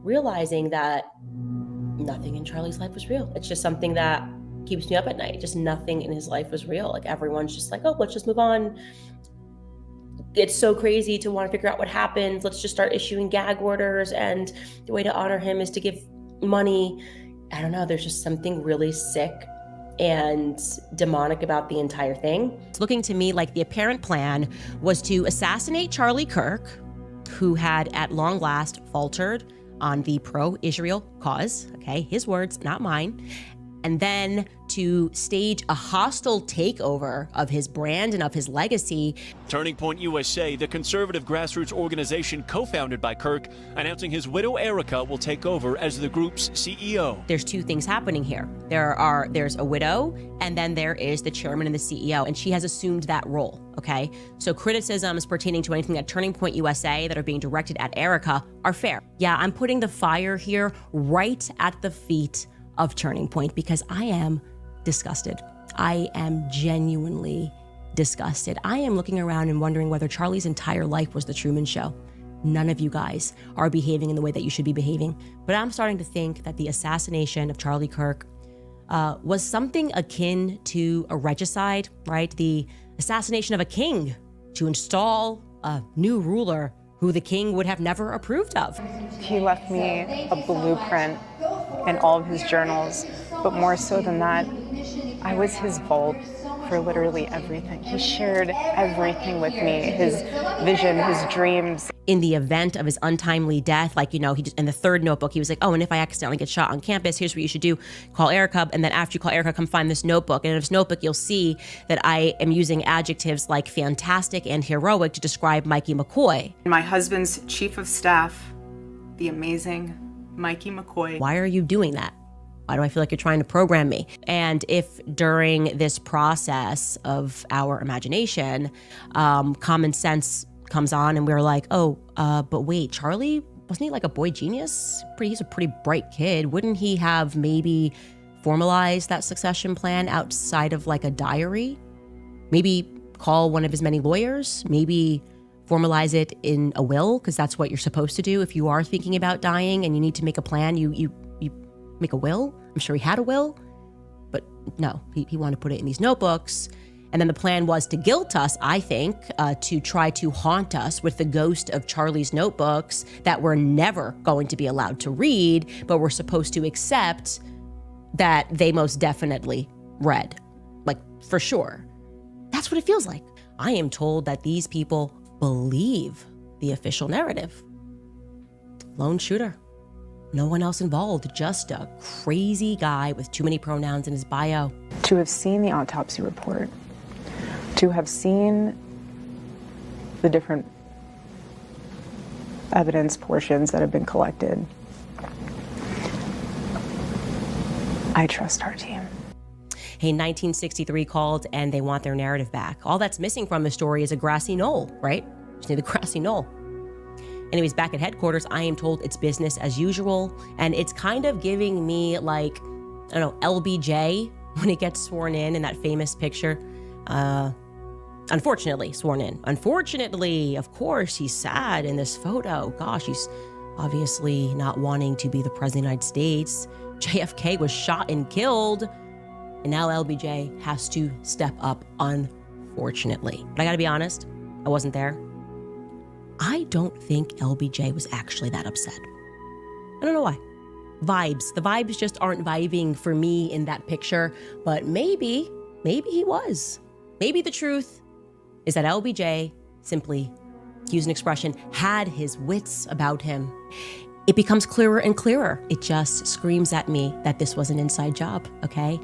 realizing that nothing in Charlie's life was real. It's just something that keeps me up at night. Just nothing in his life was real. Like, everyone's just like, oh, let's just move on. It's so crazy to want to figure out what happened. Let's just start issuing gag orders. And the way to honor him is to give money. I don't know. There's just something really sick and demonic about the entire thing. It's looking to me like the apparent plan was to assassinate Charlie Kirk, who had at long last faltered on the pro-Israel cause, okay, his words, not mine, and then to stage a hostile takeover of his brand and of his legacy. Turning Point USA, the conservative grassroots organization co-founded by Kirk, announcing his widow Erika will take over as the group's CEO. There's two things happening here. There's a widow, and then there is the chairman and the CEO, and she has assumed that role, okay? So criticisms pertaining to anything at Turning Point USA that are being directed at Erika are fair. Yeah, I'm putting the fire here right at the feet of Turning Point because I am disgusted. I am genuinely disgusted. I am looking around and wondering whether Charlie's entire life was the Truman Show. None of you guys are behaving in the way that you should be behaving. But I'm starting to think that the assassination of Charlie Kirk was something akin to a regicide, right? The assassination of a king to install a new ruler who the king would have never approved of. He left me a blueprint in all of his journals, but more so than that, I was his vault for literally everything. He shared everything with me, his vision, his dreams. In the event of his untimely death, like, he just, in the third notebook, he was like, oh, and if I accidentally get shot on campus, here's what you should do. Call Erika, and then after you call Erika, come find this notebook. And in this notebook, you'll see that I am using adjectives like fantastic and heroic to describe Mikey McCoy. My husband's chief of staff, the amazing Mikey McCoy. Why are you doing that? Why do I feel like you're trying to program me? And if during this process of our imagination, common sense comes on and we're like, oh, but wait, Charlie, wasn't he like a boy genius? He's a pretty bright kid. Wouldn't he have maybe formalized that succession plan outside of like a diary? Maybe call one of his many lawyers? Maybe formalize it in a will, because that's what you're supposed to do if you are thinking about dying and you need to make a plan. You make a will. I'm sure he had a will, but no, he wanted to put it in these notebooks. And then the plan was to guilt us, I think, to try to haunt us with the ghost of Charlie's notebooks that we're never going to be allowed to read, but we're supposed to accept that they most definitely read, like for sure. That's what it feels like. I am told that these people believe the official narrative. Lone shooter. No one else involved, just a crazy guy with too many pronouns in his bio. To have seen the autopsy report, to have seen the different evidence portions that have been collected, I trust our team. Hey, 1963 called and they want their narrative back. All that's missing from the story is a grassy knoll, right? Just need the grassy knoll. Anyways, back at headquarters, I am told it's business as usual. And it's kind of giving me like, I don't know, LBJ when he gets sworn in that famous picture. Unfortunately, sworn in. Unfortunately, of course, he's sad in this photo. Gosh, he's obviously not wanting to be the president of the United States. JFK was shot and killed. And now LBJ has to step up, unfortunately. But I gotta be honest, I wasn't there. I don't think LBJ was actually that upset. I don't know why. Vibes. The vibes just aren't vibing for me in that picture, but maybe he was. Maybe the truth is that LBJ simply, to use an expression, had his wits about him. It becomes clearer and clearer. It just screams at me that this was an inside job, okay?